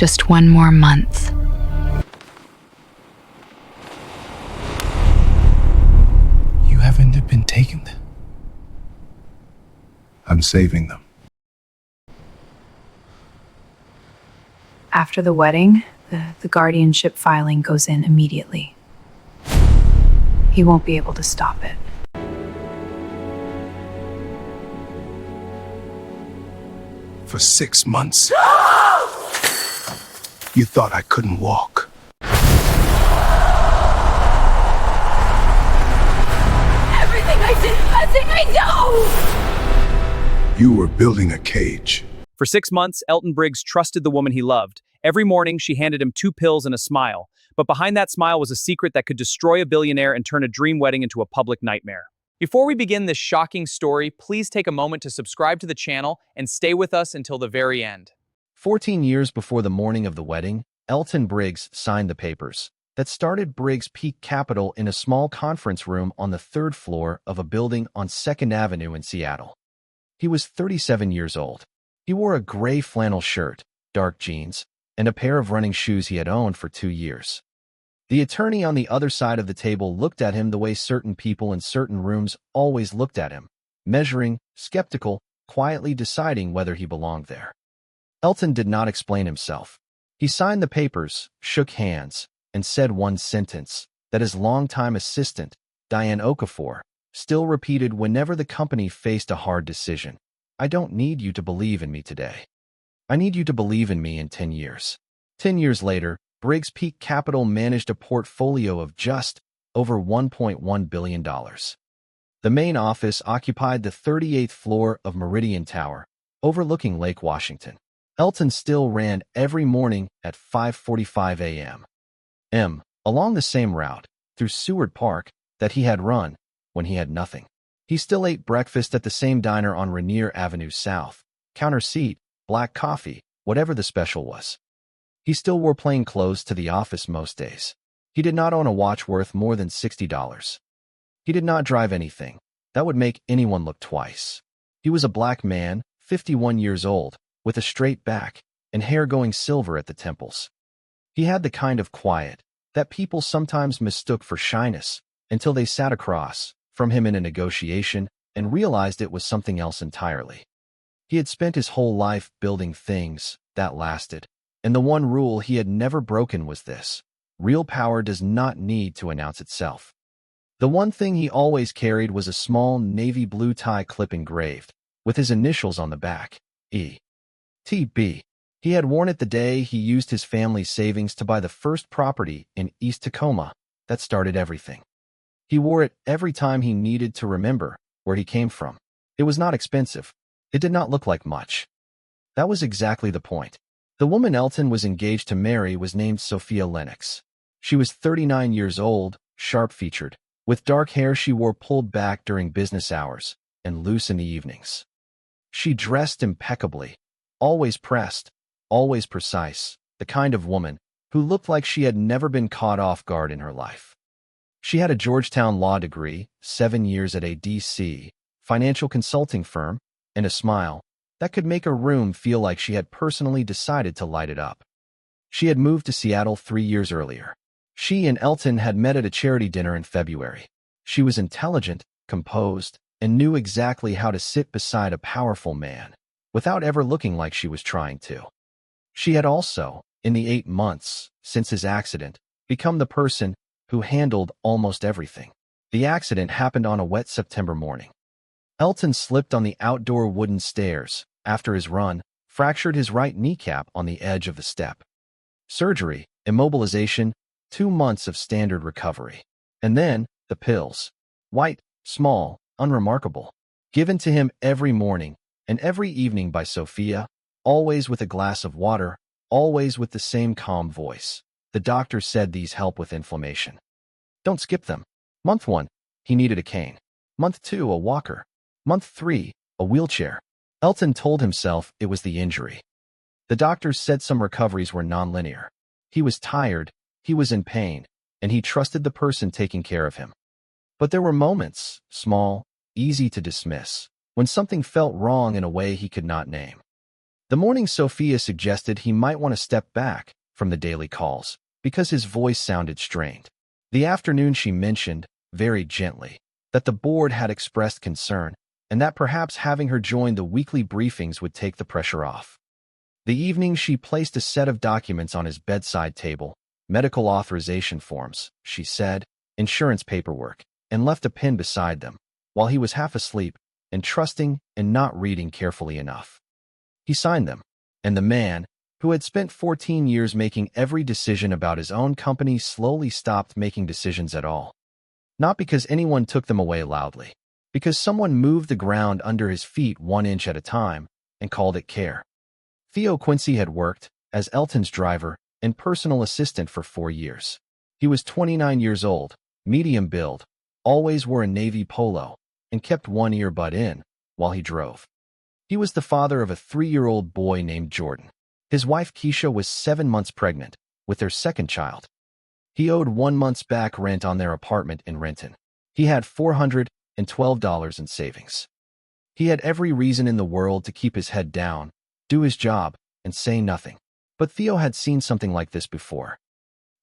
Just one more month. You haven't been taking them? I'm saving them. After the wedding, the guardianship filing goes in immediately. He won't be able to stop it. For 6 months. You thought I couldn't walk. Everything I did, nothing I know! You were building a cage. For 6 months, Elton Briggs trusted the woman he loved. Every morning, she handed him 2 pills and a smile. But behind that smile was a secret that could destroy a billionaire and turn a dream wedding into a public nightmare. Before we begin this shocking story, please take a moment to subscribe to the channel and stay with us until the very end. 14 years before the morning of the wedding, Elton Briggs signed the papers that started Briggs Peak Capital in a small conference room on the 3rd floor of a building on 2nd Avenue in Seattle. He was 37 years old. He wore a gray flannel shirt, dark jeans, and a pair of running shoes he had owned for 2 years. The attorney on the other side of the table looked at him the way certain people in certain rooms always looked at him, measuring, skeptical, quietly deciding whether he belonged there. Elton did not explain himself. He signed the papers, shook hands, and said one sentence that his longtime assistant, Diane Okafor, still repeated whenever the company faced a hard decision. I don't need you to believe in me today. I need you to believe in me in 10 years. 10 years later, Briggs Peak Capital managed a portfolio of just over $1.1 billion. The main office occupied the 38th floor of Meridian Tower, overlooking Lake Washington. Elton still ran every morning at 5:45 a.m. Along the same route, through Seward Park, that he had run when he had nothing. He still ate breakfast at the same diner on Rainier Avenue South, counter seat, black coffee, whatever the special was. He still wore plain clothes to the office most days. He did not own a watch worth more than $60. He did not drive anything that would make anyone look twice. He was a black man, 51 years old, with a straight back and hair going silver at the temples. He had the kind of quiet that people sometimes mistook for shyness until they sat across from him in a negotiation and realized it was something else entirely. He had spent his whole life building things that lasted, and the one rule he had never broken was this: real power does not need to announce itself. The one thing he always carried was a small navy blue tie clip engraved, with his initials on the back, E.T.B. He had worn it the day he used his family's savings to buy the first property in East Tacoma that started everything. He wore it every time he needed to remember where he came from. It was not expensive. It did not look like much. That was exactly the point. The woman Elton was engaged to marry was named Sophia Lennox. She was 39 years old, sharp-featured. With dark hair she wore pulled back during business hours and loose in the evenings. She dressed impeccably, always pressed, always precise, the kind of woman who looked like she had never been caught off guard in her life. She had a Georgetown law degree, 7 years at a D.C. financial consulting firm, and a smile that could make a room feel like she had personally decided to light it up. She had moved to Seattle 3 years earlier. She and Elton had met at a charity dinner in February. She was intelligent, composed, and knew exactly how to sit beside a powerful man without ever looking like she was trying to. She had also, in the 8 months since his accident, become the person who handled almost everything. The accident happened on a wet September morning. Elton slipped on the outdoor wooden stairs after his run, fractured his right kneecap on the edge of the step. Surgery, immobilization, 2 months of standard recovery. And then, the pills. White, small, unremarkable. Given to him every morning and every evening by Sophia, always with a glass of water, always with the same calm voice. The doctor said these help with inflammation. Don't skip them. Month 1, he needed a cane. Month 2, a walker. Month 3, a wheelchair. Elton told himself it was the injury. The doctors said some recoveries were nonlinear. He was tired, he was in pain, and he trusted the person taking care of him. But there were moments, small, easy to dismiss, when something felt wrong in a way he could not name. The morning Sophia suggested he might want to step back from the daily calls because his voice sounded strained. The afternoon she mentioned, very gently, that the board had expressed concern and that perhaps having her join the weekly briefings would take the pressure off. The evening she placed a set of documents on his bedside table, medical authorization forms, she said, insurance paperwork, and left a pen beside them, while he was half asleep and trusting and not reading carefully enough. He signed them, and the man, who had spent 14 years making every decision about his own company, slowly stopped making decisions at all. Not because anyone took them away loudly, because someone moved the ground under his feet 1 inch at a time and called it care. Theo Quincy had worked as Elton's driver and personal assistant for 4 years. He was 29 years old, medium build, always wore a navy polo, and kept one earbud in while he drove. He was the father of a 3-year-old boy named Jordan. His wife Keisha was 7 months pregnant with their second child. He owed 1 month's back rent on their apartment in Renton. He had $412 in savings. He had every reason in the world to keep his head down, do his job, and say nothing. But Theo had seen something like this before.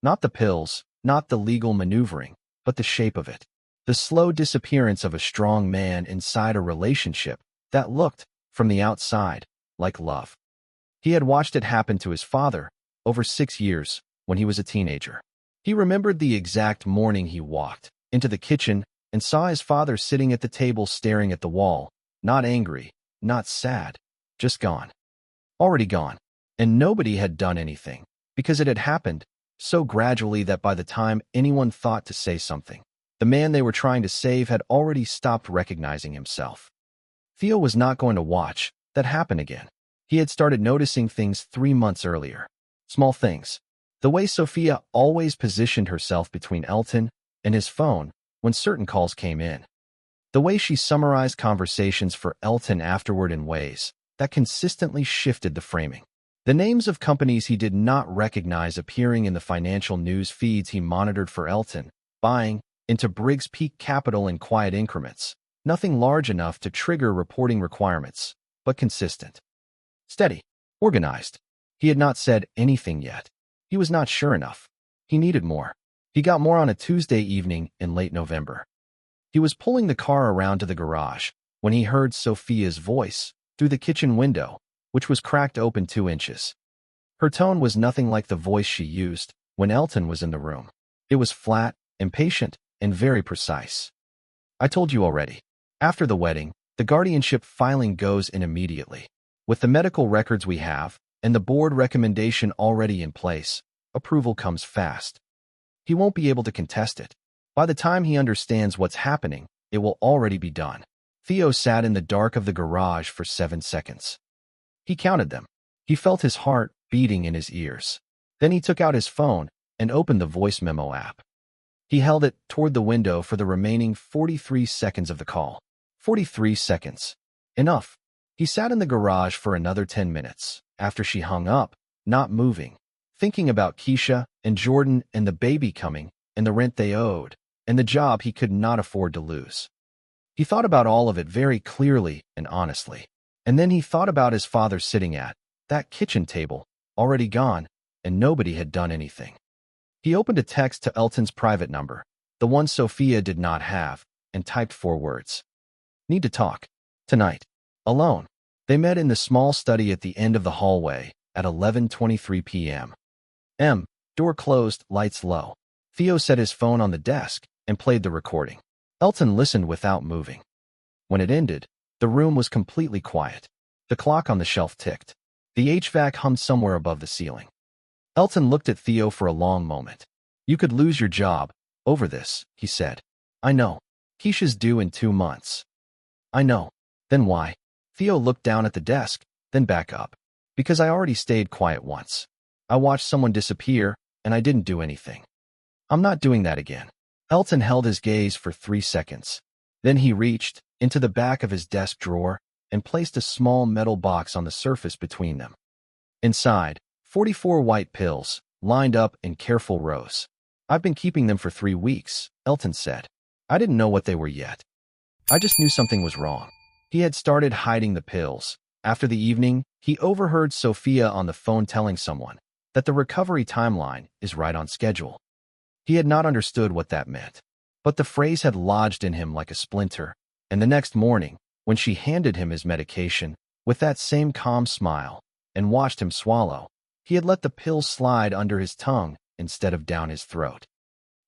Not the pills, not the legal maneuvering, but the shape of it. The slow disappearance of a strong man inside a relationship that looked, from the outside, like love. He had watched it happen to his father over 6 years when he was a teenager. He remembered the exact morning he walked into the kitchen and saw his father sitting at the table staring at the wall, not angry, not sad, just gone. Already gone. And nobody had done anything, because it had happened so gradually that by the time anyone thought to say something, the man they were trying to save had already stopped recognizing himself. Theo was not going to watch that happen again. He had started noticing things 3 months earlier. Small things. The way Sophia always positioned herself between Elton and his phone when certain calls came in. The way she summarized conversations for Elton afterward in ways that consistently shifted the framing. The names of companies he did not recognize appearing in the financial news feeds he monitored for Elton, buying into Briggs Peak Capital in quiet increments. Nothing large enough to trigger reporting requirements, but consistent. Steady. Organized. He had not said anything yet. He was not sure enough. He needed more. He got more on a Tuesday evening in late November. He was pulling the car around to the garage when he heard Sophia's voice through the kitchen window, which was cracked open 2 inches. Her tone was nothing like the voice she used when Elton was in the room. It was flat, impatient, and very precise. I told you already. After the wedding, the guardianship filing goes in immediately. With the medical records we have, and the board recommendation already in place, approval comes fast. He won't be able to contest it. By the time he understands what's happening, it will already be done. Theo sat in the dark of the garage for 7 seconds. He counted them. He felt his heart beating in his ears. Then he took out his phone and opened the voice memo app. He held it toward the window for the remaining 43 seconds of the call. 43 seconds. Enough. He sat in the garage for another 10 minutes after she hung up, not moving, thinking about Keisha and Jordan and the baby coming and the rent they owed and the job he could not afford to lose. He thought about all of it very clearly and honestly. And then he thought about his father sitting at that kitchen table, already gone, and nobody had done anything. He opened a text to Elton's private number, the one Sophia did not have, and typed 4 words. Need to talk. Tonight. Alone. They met in the small study at the end of the hallway at 11:23 p.m. Door closed, lights low. Theo set his phone on the desk and played the recording. Elton listened without moving. When it ended, the room was completely quiet. The clock on the shelf ticked. The HVAC hummed somewhere above the ceiling. Elton looked at Theo for a long moment. You could lose your job over this, he said. I know. Keisha's due in 2 months. I know. Then why? Theo looked down at the desk, then back up. Because I already stayed quiet once. I watched someone disappear, and I didn't do anything. I'm not doing that again. Elton held his gaze for 3 seconds. Then he reached into the back of his desk drawer and placed a small metal box on the surface between them. Inside, 44 white pills, lined up in careful rows. I've been keeping them for 3 weeks, Elton said. I didn't know what they were yet. I just knew something was wrong. He had started hiding the pills after the evening He overheard Sophia on the phone telling someone that the recovery timeline is right on schedule. He had not understood what that meant, but the phrase had lodged in him like a splinter, and the next morning, when she handed him his medication, with that same calm smile, and watched him swallow, he had let the pill slide under his tongue instead of down his throat.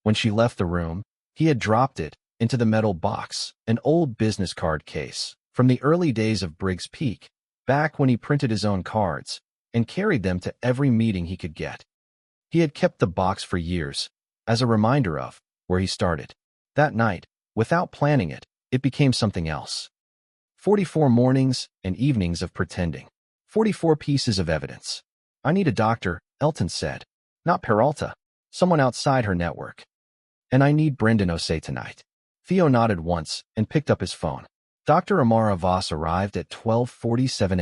When she left the room, he had dropped it into the metal box, an old business card case from the early days of Briggs Peak, back when he printed his own cards and carried them to every meeting he could get. He had kept the box for years, as a reminder of where he started. That night, without planning it, it became something else. 44 mornings and evenings of pretending. 44 pieces of evidence. I need a doctor, Elton said. Not Peralta. Someone outside her network. And I need Brendan O'Shea tonight. Theo nodded once and picked up his phone. Dr. Amara Voss arrived at 12:47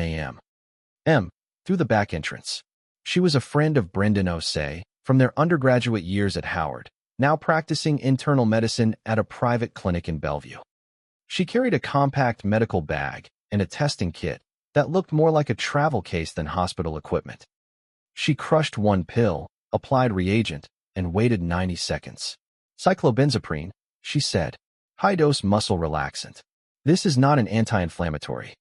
a.m. Through the back entrance. She was a friend of Brendan O'Shea from their undergraduate years at Howard, now practicing internal medicine at a private clinic in Bellevue. She carried a compact medical bag and a testing kit that looked more like a travel case than hospital equipment. She crushed one pill, applied reagent, and waited 90 seconds. Cyclobenzaprine, she said. High-dose muscle relaxant. This is not an anti-inflammatory.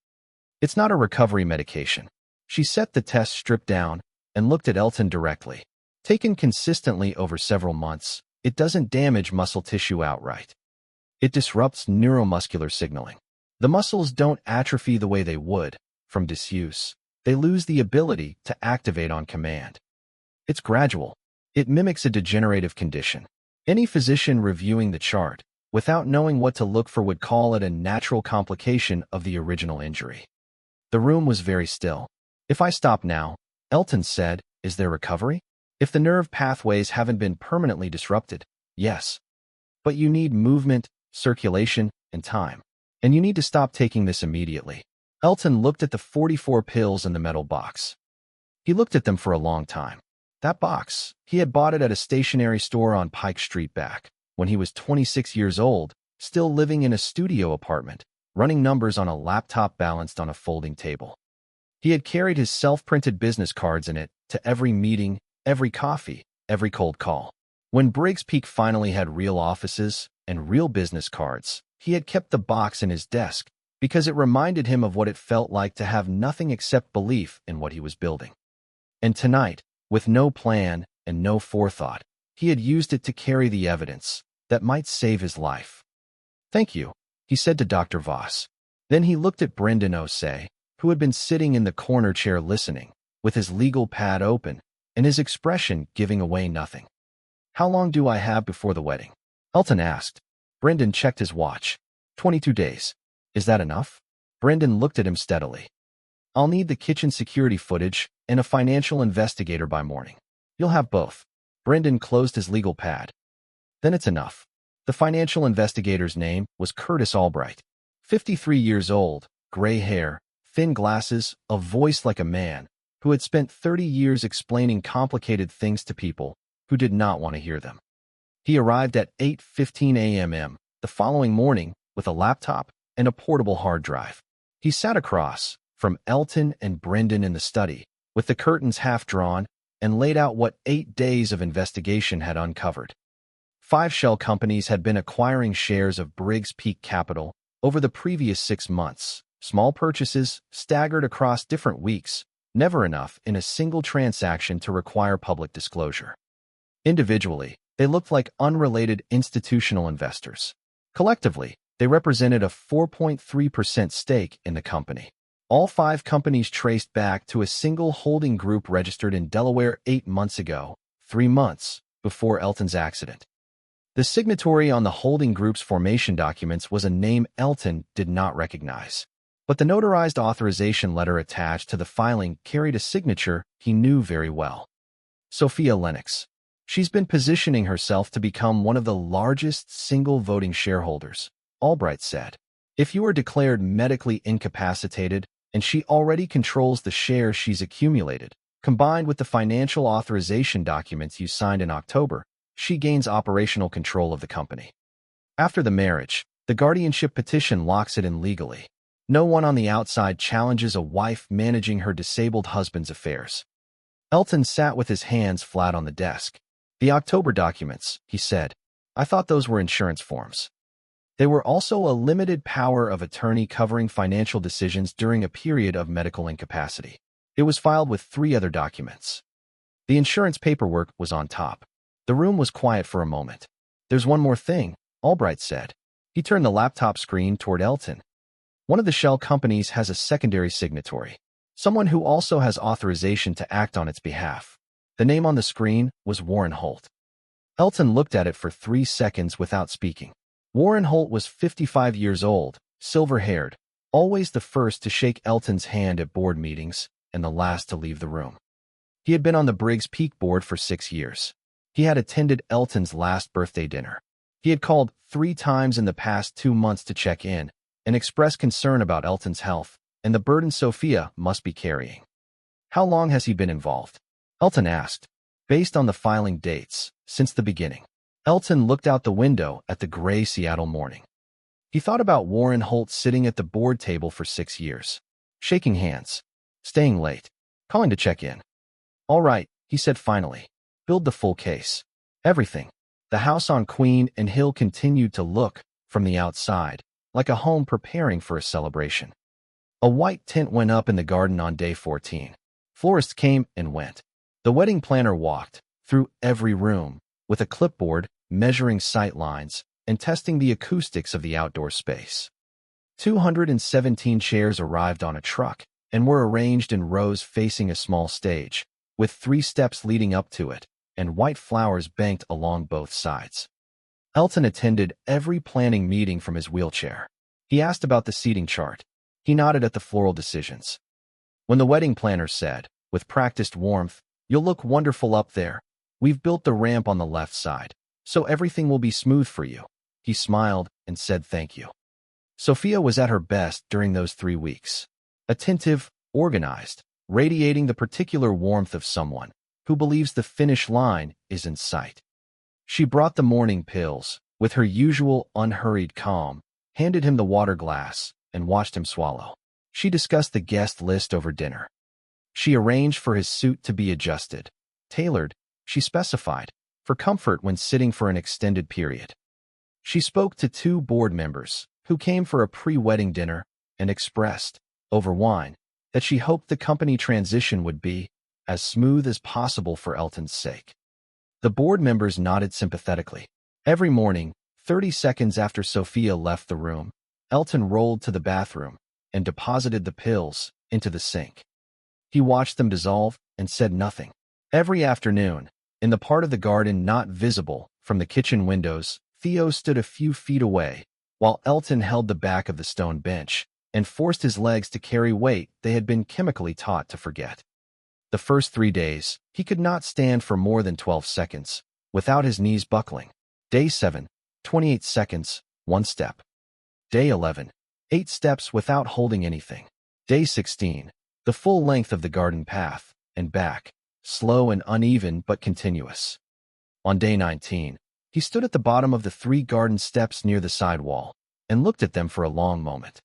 It's not a recovery medication. She set the test strip down and looked at Elton directly. Taken consistently over several months, it doesn't damage muscle tissue outright. It disrupts neuromuscular signaling. The muscles don't atrophy the way they would from disuse. They lose the ability to activate on command. It's gradual. It mimics a degenerative condition. Any physician reviewing the chart without knowing what to look for would call it a natural complication of the original injury. The room was very still. If I stop now, Elton said, is there recovery? If the nerve pathways haven't been permanently disrupted, yes. But you need movement, circulation, and time. And you need to stop taking this immediately. Elton looked at the 44 pills in the metal box. He looked at them for a long time. That box, he had bought it at a stationery store on Pike Street back when he was 26 years old, still living in a studio apartment, running numbers on a laptop balanced on a folding table. He had carried his self-printed business cards in it to every meeting, every coffee, every cold call. When Briggs Peak finally had real offices and real business cards, he had kept the box in his desk because it reminded him of what it felt like to have nothing except belief in what he was building. And tonight, with no plan and no forethought, he had used it to carry the evidence that might save his life. Thank you, he said to Dr. Voss. Then he looked at Brendan O'Shea, who had been sitting in the corner chair listening, with his legal pad open and his expression giving away nothing. How long do I have before the wedding? Elton asked. Brendan checked his watch. 22 days. Is that enough? Brendan looked at him steadily. I'll need the kitchen security footage and a financial investigator by morning. You'll have both. Brendan closed his legal pad. Then it's enough. The financial investigator's name was Curtis Albright. 53 years old, gray hair, thin glasses, a voice like a man, who had spent 30 years explaining complicated things to people who did not want to hear them. He arrived at 8:15 a.m. the following morning with a laptop and a portable hard drive. He sat across from Elton and Brendan in the study, with the curtains half drawn, and laid out what 8 days of investigation had uncovered. 5 shell companies had been acquiring shares of Briggs Peak Capital over the previous 6 months. Small purchases staggered across different weeks, never enough in a single transaction to require public disclosure. Individually, they looked like unrelated institutional investors. Collectively, they represented a 4.3% stake in the company. All 5 companies traced back to a single holding group registered in Delaware 8 months ago, 3 months before Elton's accident. The signatory on the holding group's formation documents was a name Elton did not recognize. But the notarized authorization letter attached to the filing carried a signature he knew very well. Sophia Lennox. She's been positioning herself to become one of the largest single voting shareholders, Albright said. If you are declared medically incapacitated and she already controls the shares she's accumulated, combined with the financial authorization documents you signed in October, she gains operational control of the company. After the marriage, the guardianship petition locks it in legally. No one on the outside challenges a wife managing her disabled husband's affairs. Elton sat with his hands flat on the desk. The October documents, he said. I thought those were insurance forms. They were also a limited power of attorney covering financial decisions during a period of medical incapacity. It was filed with 3 other documents. The insurance paperwork was on top. The room was quiet for a moment. There's one more thing, Albright said. He turned the laptop screen toward Elton. One of the shell companies has a secondary signatory, someone who also has authorization to act on its behalf. The name on the screen was Warren Holt. Elton looked at it for 3 seconds without speaking. Warren Holt was 55 years old, silver-haired, always the first to shake Elton's hand at board meetings and the last to leave the room. He had been on the Briggs Peak board for 6 years. He had attended Elton's last birthday dinner. He had called 3 times in the past 2 months to check in and express concern about Elton's health and the burden Sophia must be carrying. How long has he been involved? Elton asked. Based on the filing dates, since the beginning. Elton looked out the window at the gray Seattle morning. He thought about Warren Holt sitting at the board table for 6 years, shaking hands, staying late, calling to check in. All right, he said finally. Build the full case. Everything. The house on Queen and Hill continued to look, from the outside, like a home preparing for a celebration. A white tent went up in the garden on day 14. Florists came and went. The wedding planner walked through every room with a clipboard, measuring sight lines and testing the acoustics of the outdoor space. 217 chairs arrived on a truck and were arranged in rows facing a small stage, with 3 steps leading up to it and white flowers banked along both sides. Elton attended every planning meeting from his wheelchair. He asked about the seating chart. He nodded at the floral decisions. When the wedding planner said, with practiced warmth, "You'll look wonderful up there. We've built the ramp on the left side, so everything will be smooth for you," he smiled and said thank you. Sophia was at her best during those 3 weeks. Attentive, organized, radiating the particular warmth of someone who believes the finish line is in sight. She brought the morning pills, with her usual unhurried calm, handed him the water glass, and watched him swallow. She discussed the guest list over dinner. She arranged for his suit to be adjusted, tailored, she specified, for comfort when sitting for an extended period. She spoke to 2 board members who came for a pre-wedding dinner and expressed, over wine, that she hoped the company transition would be as smooth as possible for Elton's sake. The board members nodded sympathetically. Every morning, 30 seconds after Sophia left the room, Elton rolled to the bathroom and deposited the pills into the sink. He watched them dissolve and said nothing. Every afternoon, in the part of the garden not visible from the kitchen windows, Theo stood a few feet away, while Elton held the back of the stone bench and forced his legs to carry weight they had been chemically taught to forget. The first 3 days, he could not stand for more than 12 seconds, without his knees buckling. Day 7, 28 seconds, 1 step. Day 11, 8 steps without holding anything. Day 16, the full length of the garden path, and back, slow and uneven but continuous. On day 19, he stood at the bottom of the 3 garden steps near the side wall, and looked at them for a long moment.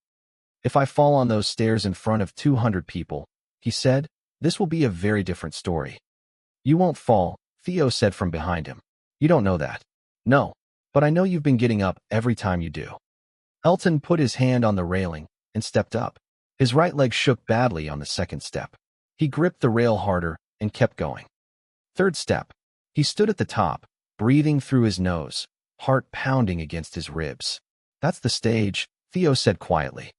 "If I fall on those stairs in front of 200 people," he said, "this will be a very different story." "You won't fall," Theo said from behind him. "You don't know that." "No, but I know you've been getting up every time you do." Elton put his hand on the railing and stepped up. His right leg shook badly on the 2nd step. He gripped the rail harder and kept going. 3rd step. He stood at the top, breathing through his nose, heart pounding against his ribs. "That's the stage," Theo said quietly.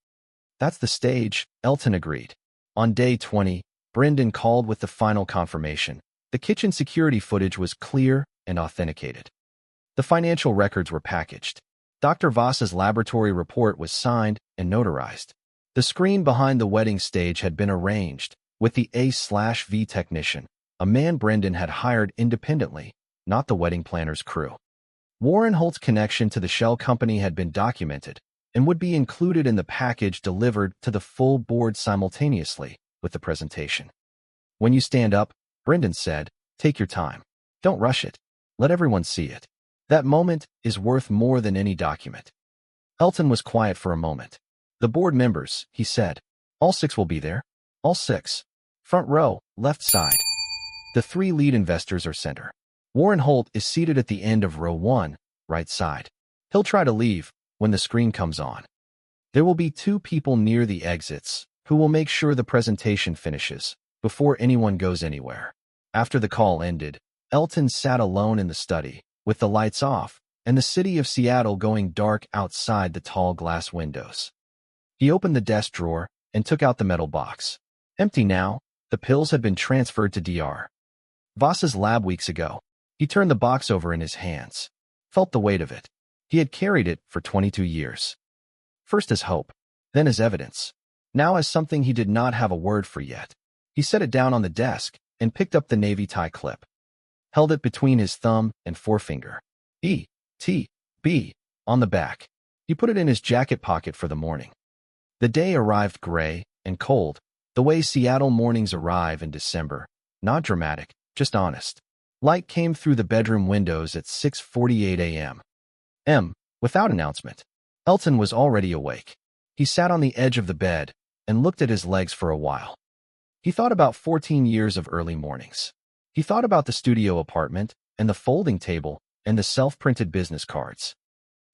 "That's the stage," Elton agreed. On day 20, Brendan called with the final confirmation. The kitchen security footage was clear and authenticated. The financial records were packaged. Dr. Voss's laboratory report was signed and notarized. The screen behind the wedding stage had been arranged, with the A/V technician, a man Brendan had hired independently, not the wedding planner's crew. Warren Holt's connection to the shell company had been documented and would be included in the package delivered to the full board simultaneously with the presentation. "When you stand up," Brendan said, "take your time. Don't rush it. Let everyone see it. That moment is worth more than any document." Elton was quiet for a moment. The board members, he said. All 6 will be there. All 6. Front row, left side. The 3 lead investors are center. Warren Holt is seated at the end of row 1, right side. He'll try to leave when the screen comes on. There will be 2 people near the exits who will make sure the presentation finishes before anyone goes anywhere. After the call ended, Elton sat alone in the study, with the lights off, and the city of Seattle going dark outside the tall glass windows. He opened the desk drawer and took out the metal box. Empty now, the pills had been transferred to Dr. Voss's lab weeks ago. He turned the box over in his hands, felt the weight of it. He had carried it for 22 years. First as hope, then as evidence, now as something he did not have a word for yet. He set it down on the desk and picked up the navy tie clip, held it between his thumb and forefinger. E.T.B. on the back. He put it in his jacket pocket for the morning. The day arrived gray and cold, the way Seattle mornings arrive in December. Not dramatic, just honest. Light came through the bedroom windows at 6:48 a.m. Without announcement. Elton was already awake. He sat on the edge of the bed and looked at his legs for a while. He thought about 14 years of early mornings. He thought about the studio apartment and the folding table and the self-printed business cards.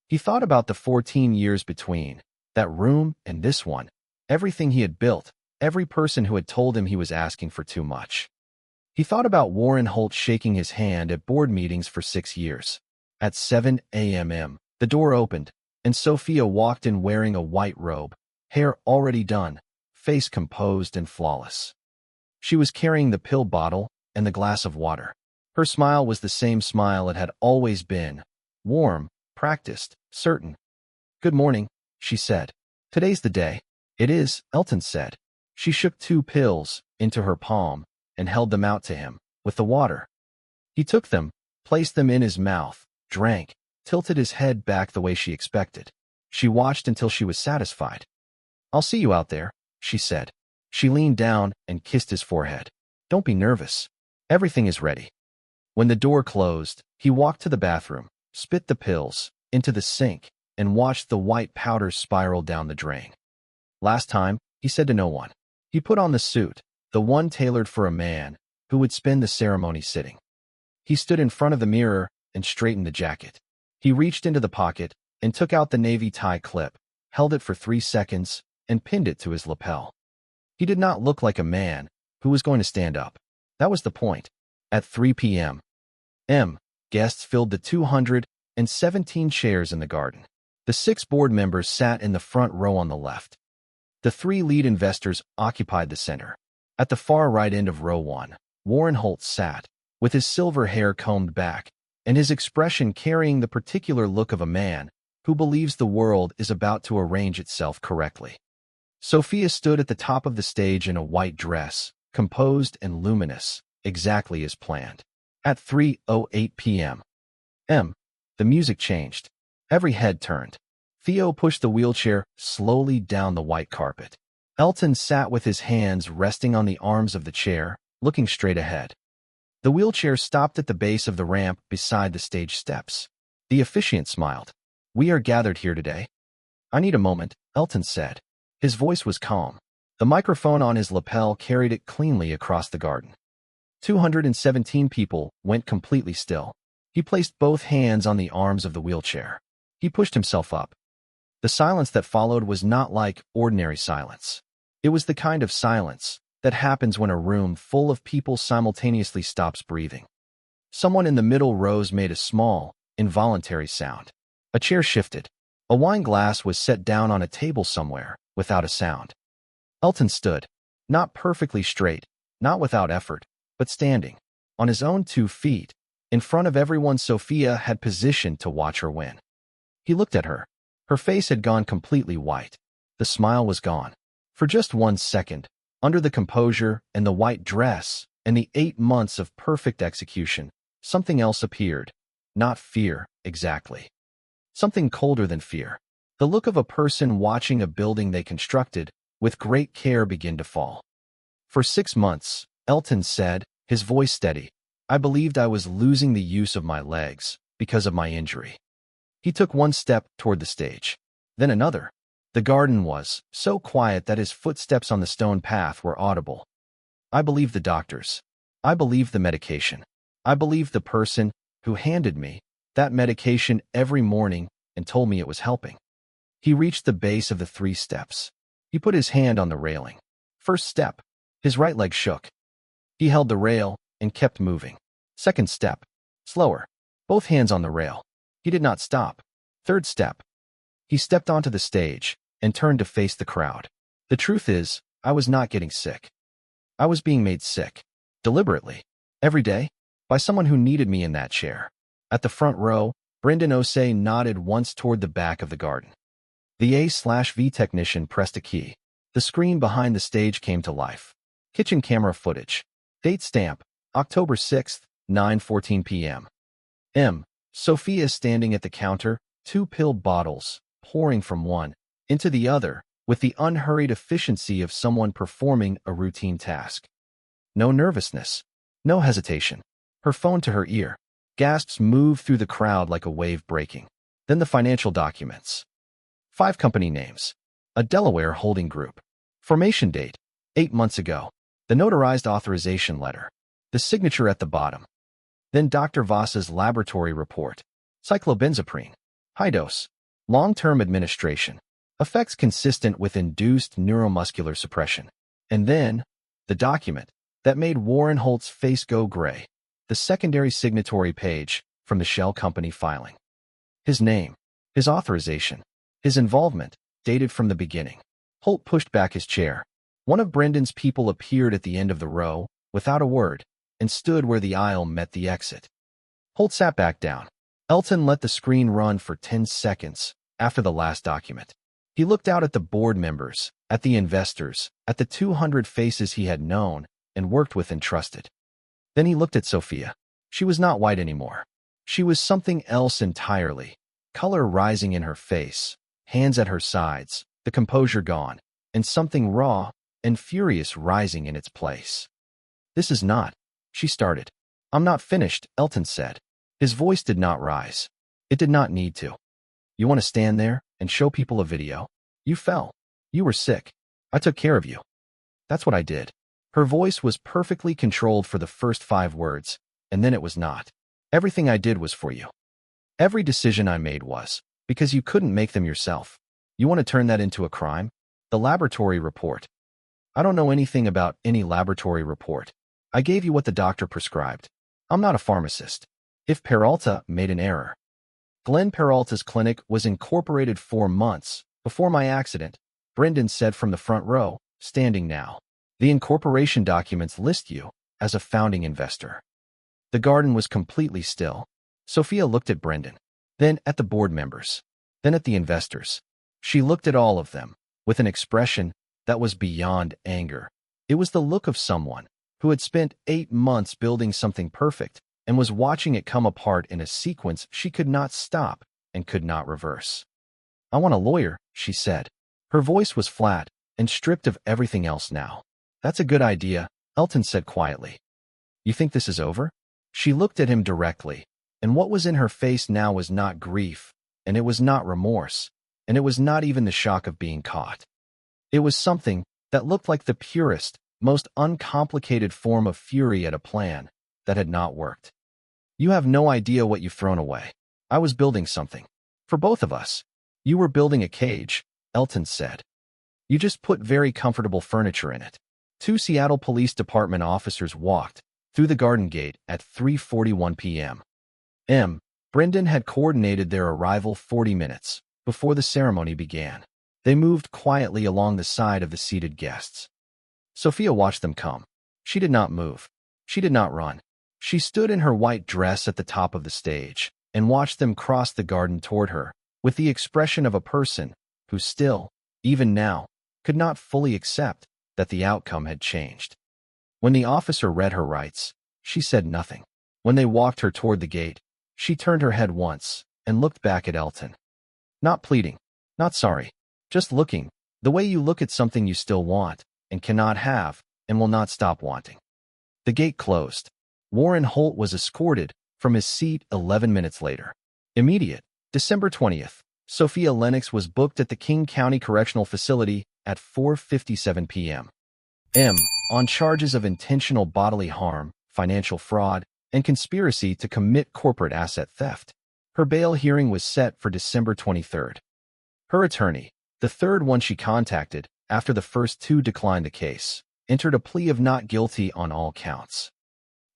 He thought about the 14 years between, that room and this one, everything he had built, every person who had told him he was asking for too much. He thought about Warren Holt shaking his hand at board meetings for 6 years. At 7 a.m., the door opened, and Sophia walked in wearing a white robe, hair already done, face composed and flawless. She was carrying the pill bottle and the glass of water. Her smile was the same smile it had always been, warm, practiced, certain. "Good morning," she said. "Today's the day." "It is," Elton said. She shook 2 pills into her palm and held them out to him, with the water. He took them, placed them in his mouth, drank, tilted his head back the way she expected. She watched until she was satisfied. "I'll see you out there," she said. She leaned down and kissed his forehead. "Don't be nervous. Everything is ready." When the door closed, he walked to the bathroom, spit the pills into the sink, and watched the white powder spiral down the drain. Last time, he said to no one. He put on the suit, the one tailored for a man who would spend the ceremony sitting. He stood in front of the mirror and straightened the jacket. He reached into the pocket and took out the navy tie clip, held it for 3 seconds, and pinned it to his lapel. He did not look like a man who was going to stand up. That was the point. At 3 p.m., guests filled the 217 chairs in the garden. The 6 board members sat in the front row on the left. The 3 lead investors occupied the center. At the far right end of row 1, Warren Holt sat, with his silver hair combed back, and his expression carrying the particular look of a man who believes the world is about to arrange itself correctly. Sophia stood at the top of the stage in a white dress, composed and luminous, exactly as planned. At 3:08 p.m., the music changed. Every head turned. Theo pushed the wheelchair slowly down the white carpet. Elton sat with his hands resting on the arms of the chair, looking straight ahead. The wheelchair stopped at the base of the ramp beside the stage steps. The officiant smiled. "We are gathered here today." "I need a moment," Elton said. His voice was calm. The microphone on his lapel carried it cleanly across the garden. 217 people went completely still. He placed both hands on the arms of the wheelchair. He pushed himself up. The silence that followed was not like ordinary silence. It was the kind of silence that happens when a room full of people simultaneously stops breathing. Someone in the middle rows made a small, involuntary sound. A chair shifted. A wine glass was set down on a table somewhere, without a sound. Elton stood, not perfectly straight, not without effort, but standing, on his own 2 feet, in front of everyone Sophia had positioned to watch her win. He looked at her. Her face had gone completely white. The smile was gone. For just 1 second, under the composure and the white dress and the 8 months of perfect execution, something else appeared. Not fear, exactly. Something colder than fear. The look of a person watching a building they constructed with great care begin to fall. For 6 months, Elton said, his voice steady, I believed I was losing the use of my legs because of my injury. He took 1 step toward the stage, then another. The garden was so quiet that his footsteps on the stone path were audible. I believed the doctors. I believed the medication. I believed the person who handed me that medication every morning and told me it was helping. He reached the base of the 3 steps. He put his hand on the railing. First step. His right leg shook. He held the rail and kept moving. Second step. Slower. Both hands on the rail. He did not stop. Third step. He stepped onto the stage and turned to face the crowd. The truth is, I was not getting sick. I was being made sick. Deliberately. Every day. By someone who needed me in that chair. At the front row, Brendan Osei nodded once toward the back of the garden. The A/V technician pressed a key. The screen behind the stage came to life. Kitchen camera footage. Date stamp, October 6th, 9:14 p.m. Sophia standing at the counter, 2 pill bottles, pouring from one into the other, with the unhurried efficiency of someone performing a routine task. No nervousness. No hesitation. Her phone to her ear. Gasps moved through the crowd like a wave breaking. Then the financial documents. 5 company names. A Delaware holding group. Formation date, 8 months ago. The notarized authorization letter. The signature at the bottom. Then Dr. Voss's laboratory report. Cyclobenzaprine. High dose. Long-term administration. Effects consistent with induced neuromuscular suppression. And then, the document that made Warren Holt's face go gray. The secondary signatory page from the shell company filing. His name. His authorization. His involvement, dated from the beginning. Holt pushed back his chair. One of Brendan's people appeared at the end of the row, without a word, and stood where the aisle met the exit. Holt sat back down. Elton let the screen run for 10 seconds after the last document. He looked out at the board members, at the investors, at the 200 faces he had known and worked with and trusted. Then he looked at Sophia. She was not white anymore. She was something else entirely. Color rising in her face, hands at her sides, the composure gone, and something raw and furious rising in its place. "This is not," she started. "I'm not finished," Elton said. His voice did not rise. It did not need to. "You want to stand there and show people a video? You fell. You were sick. I took care of you. That's what I did." Her voice was perfectly controlled for the first 5 words, and then it was not. "Everything I did was for you. Every decision I made was, because you couldn't make them yourself. You want to turn that into a crime? The laboratory report. I don't know anything about any laboratory report. I gave you what the doctor prescribed. I'm not a pharmacist. If Peralta made an error." Glenn Peralta's clinic was incorporated 4 months before my accident, Brendan said from the front row, standing now. "The incorporation documents list you as a founding investor." The garden was completely still. Sophia looked at Brendan, then at the board members, then at the investors. She looked at all of them with an expression that was beyond anger. It was the look of someone who had spent 8 months building something perfect and was watching it come apart in a sequence she could not stop and could not reverse. "I want a lawyer," she said. Her voice was flat and stripped of everything else now. "That's a good idea," Elton said quietly. "You think this is over?" She looked at him directly, and what was in her face now was not grief, and it was not remorse, and it was not even the shock of being caught. It was something that looked like the purest, most uncomplicated form of fury at a plan that had not worked. "You have no idea what you've thrown away. I was building something. For both of us. You were building a cage," Elton said. "You just put very comfortable furniture in it." 2 Seattle Police Department officers walked through the garden gate at 3:41 p.m. Brendan had coordinated their arrival 40 minutes before the ceremony began. They moved quietly along the side of the seated guests. Sophia watched them come. She did not move. She did not run. She stood in her white dress at the top of the stage and watched them cross the garden toward her with the expression of a person who still, even now, could not fully accept that the outcome had changed. When the officer read her rights, she said nothing. When they walked her toward the gate, she turned her head once and looked back at Elton. Not pleading, not sorry, just looking, the way you look at something you still want and cannot have and will not stop wanting. The gate closed. Warren Holt was escorted from his seat 11 minutes later. Immediate, December 20th, Sophia Lennox was booked at the King County Correctional Facility at 4:57 p.m. on charges of intentional bodily harm, financial fraud, and conspiracy to commit corporate asset theft. Her bail hearing was set for December 23rd. Her attorney, the third one she contacted after the first two declined the case, entered a plea of not guilty on all counts.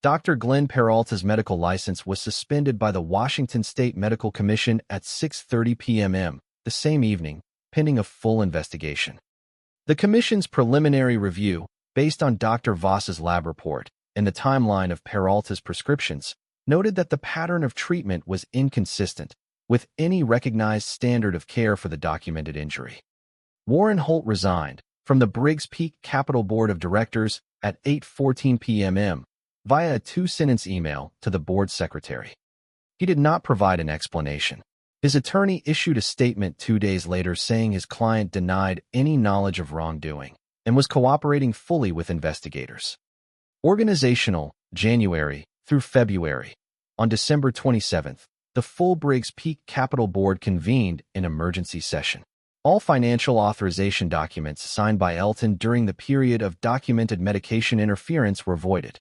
Dr. Glenn Peralta's medical license was suspended by the Washington State Medical Commission at 6:30 p.m. the same evening, pending a full investigation. The commission's preliminary review, based on Dr. Voss's lab report and the timeline of Peralta's prescriptions, noted that the pattern of treatment was inconsistent with any recognized standard of care for the documented injury. Warren Holt resigned from the Briggs Peak Capital Board of Directors at 8:14 p.m. via a two-sentence email to the board secretary. He did not provide an explanation. His attorney issued a statement 2 days later saying his client denied any knowledge of wrongdoing and was cooperating fully with investigators. Organizational, January through February. On December 27th, the full Briggs Peak Capital Board convened an emergency session. All financial authorization documents signed by Elton during the period of documented medication interference were voided.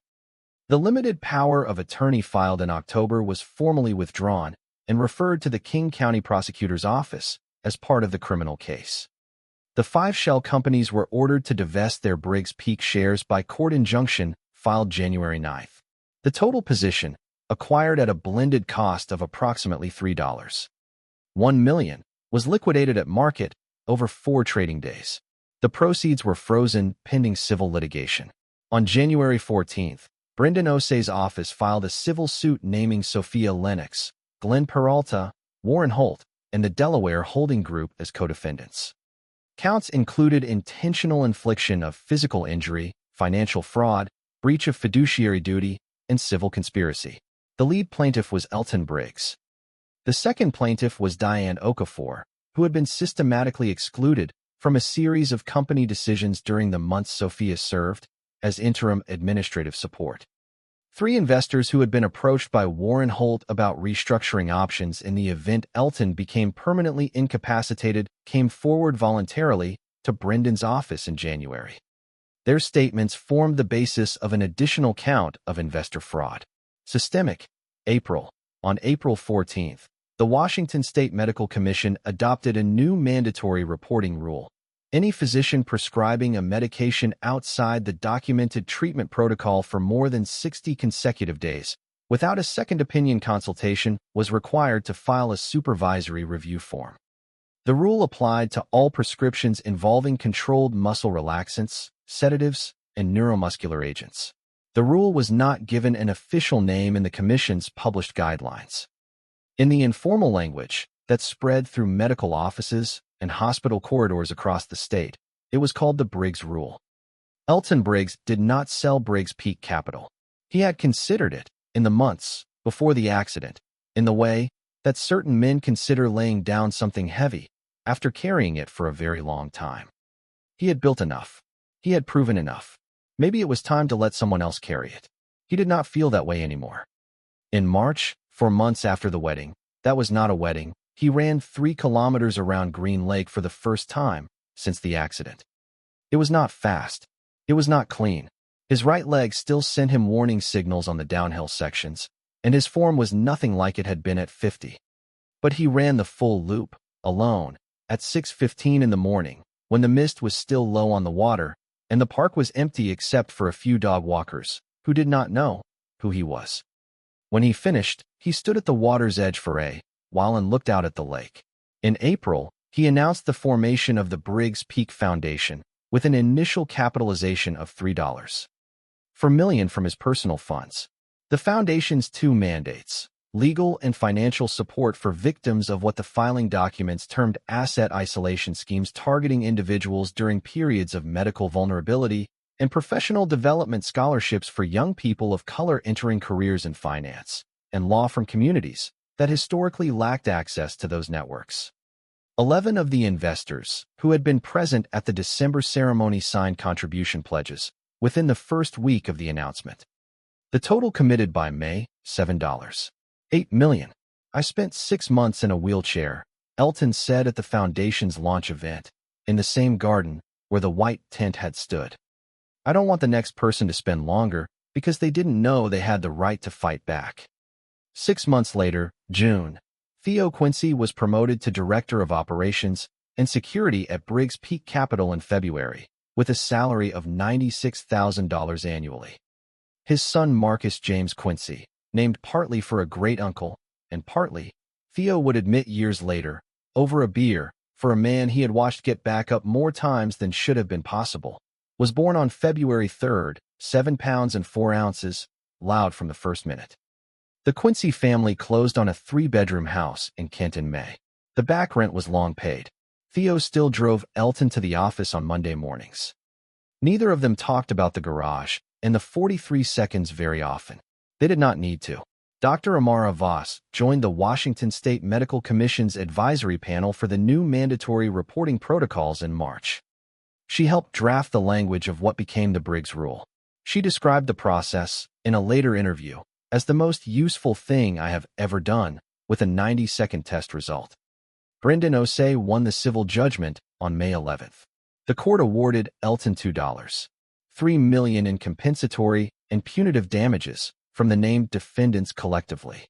The limited power of attorney filed in October was formally withdrawn and referred to the King County Prosecutor's Office as part of the criminal case. The 5 shell companies were ordered to divest their Briggs Peak shares by court injunction filed January 9th. The total position, acquired at a blended cost of approximately $3.1 million, was liquidated at market over 4 trading days. The proceeds were frozen pending civil litigation. On January 14th, Brendan Osei's office filed a civil suit naming Sophia Lennox, Glenn Peralta, Warren Holt, and the Delaware Holding Group as co-defendants. Counts included intentional infliction of physical injury, financial fraud, breach of fiduciary duty, and civil conspiracy. The lead plaintiff was Elton Briggs. The second plaintiff was Diane Okafor, who had been systematically excluded from a series of company decisions during the months Sophia served as interim administrative support. 3 investors who had been approached by Warren Holt about restructuring options in the event Elton became permanently incapacitated came forward voluntarily to Brendan's office in January. Their statements formed the basis of an additional count of investor fraud. Systemic. April. On April 14th, the Washington State Medical Commission adopted a new mandatory reporting rule. Any physician prescribing a medication outside the documented treatment protocol for more than 60 consecutive days, without a second opinion consultation, was required to file a supervisory review form. The rule applied to all prescriptions involving controlled muscle relaxants, sedatives, and neuromuscular agents. The rule was not given an official name in the Commission's published guidelines. In the informal language that spread through medical offices and hospital corridors across the state, it was called the Briggs Rule. Elton Briggs did not sell Briggs Peak Capital. He had considered it, in the months before the accident, in the way that certain men consider laying down something heavy after carrying it for a very long time. He had built enough. He had proven enough. Maybe it was time to let someone else carry it. He did not feel that way anymore. In March, 4 months after the wedding, that was not a wedding, he ran 3 kilometers around Green Lake for the first time since the accident. It was not fast. It was not clean. His right leg still sent him warning signals on the downhill sections, and his form was nothing like it had been at 50. But he ran the full loop, alone, at 6:15 in the morning, when the mist was still low on the water, and the park was empty except for a few dog walkers, who did not know who he was. When he finished, he stood at the water's edge for a while and looked out at the lake. In April, he announced the formation of the Briggs Peak Foundation with an initial capitalization of $3.4 million from his personal funds. The foundation's 2 mandates, legal and financial support for victims of what the filing documents termed asset isolation schemes targeting individuals during periods of medical vulnerability, and professional development scholarships for young people of color entering careers in finance and law from communities that historically lacked access to those networks. 11 of the investors who had been present at the December ceremony signed contribution pledges within the first week of the announcement. The total committed by May, $7.8 million. I spent 6 months in a wheelchair, Elton said at the foundation's launch event, in the same garden where the white tent had stood. "I don't want the next person to spend longer because they didn't know they had the right to fight back." 6 months later, June, Theo Quincy was promoted to Director of Operations and Security at Briggs Peak Capital in February, with a salary of $96,000 annually. His son Marcus James Quincy, named partly for a great-uncle and partly, Theo would admit years later, over a beer, for a man he had watched get back up more times than should have been possible, was born on February 3rd, 7 pounds and 4 ounces, loud from the first minute. The Quincy family closed on a 3-bedroom house in Kent in May. The back rent was long paid. Theo still drove Elton to the office on Monday mornings. Neither of them talked about the garage and the 43 seconds very often. They did not need to. Dr. Amara Voss joined the Washington State Medical Commission's advisory panel for the new mandatory reporting protocols in March. She helped draft the language of what became the Briggs Rule. She described the process, in a later interview, as the most useful thing I have ever done, with a 90-second test result. Brendan Osei won the civil judgment on May 11th. The court awarded Elton $2.3 million in compensatory and punitive damages from the named defendants collectively.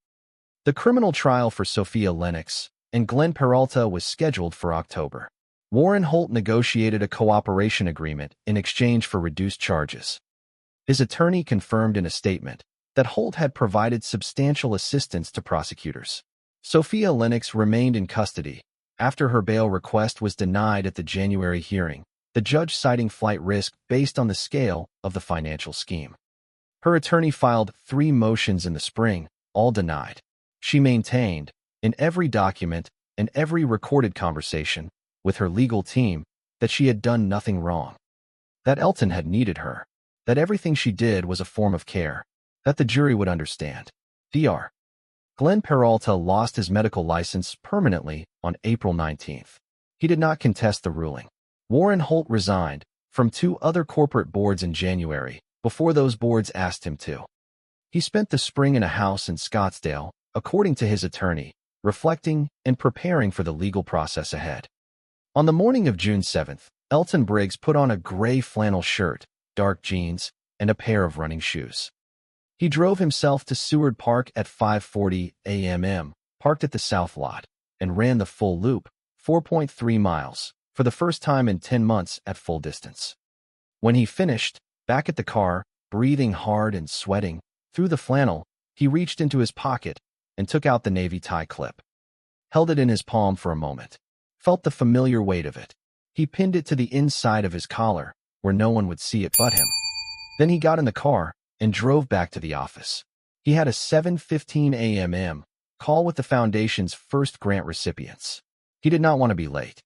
The criminal trial for Sophia Lennox and Glenn Peralta was scheduled for October. Warren Holt negotiated a cooperation agreement in exchange for reduced charges. His attorney confirmed in a statement that Holt had provided substantial assistance to prosecutors. Sophia Lennox remained in custody after her bail request was denied at the January hearing, the judge citing flight risk based on the scale of the financial scheme. Her attorney filed 3 motions in the spring, all denied. She maintained, in every document and every recorded conversation with her legal team, that she had done nothing wrong, that Elton had needed her, that everything she did was a form of care, that the jury would understand. Dr. Glenn Peralta lost his medical license permanently on April 19th. He did not contest the ruling. Warren Holt resigned from 2 other corporate boards in January before those boards asked him to. He spent the spring in a house in Scottsdale, according to his attorney, reflecting and preparing for the legal process ahead. On the morning of June 7th, Elton Briggs put on a gray flannel shirt, dark jeans, and a pair of running shoes. He drove himself to Seward Park at 5:40 a.m., parked at the South Lot, and ran the full loop, 4.3 miles, for the first time in 10 months at full distance. When he finished, back at the car, breathing hard and sweating, through the flannel, he reached into his pocket and took out the navy tie clip. Held it in his palm for a moment. Felt the familiar weight of it. He pinned it to the inside of his collar, where no one would see it but him. Then he got in the car and drove back to the office. He had a 7:15 a.m. call with the foundation's first grant recipients. He did not want to be late.